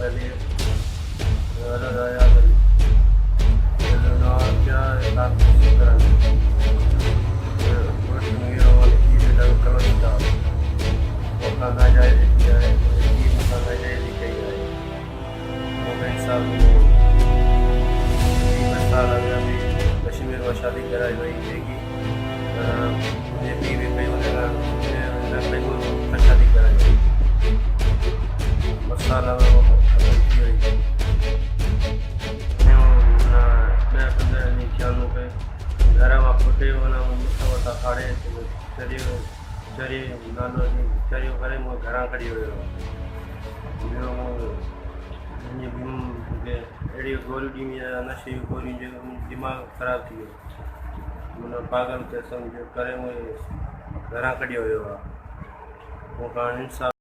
पहले अलग आया क्या खाना जाए खाना जाए साल अगर अभी कश्मीर में शादी कराई वही देगी मुझे बीवी पे बेंगलुरु में शादी कराई बस साल में वो मैं पंद्रह नहीं ख्यालों पे घर में फुटे होना मुझे वता खाड़े चरियो चरी नालो चरियो करे मैं घर खड़ी हुई अड़ी गोली डी में नशे गोली जो दिमाग ख़राब थी वियो पागल क़िस्म जो करे मुझे घर खड़ी हुई वो कारण इंसाफ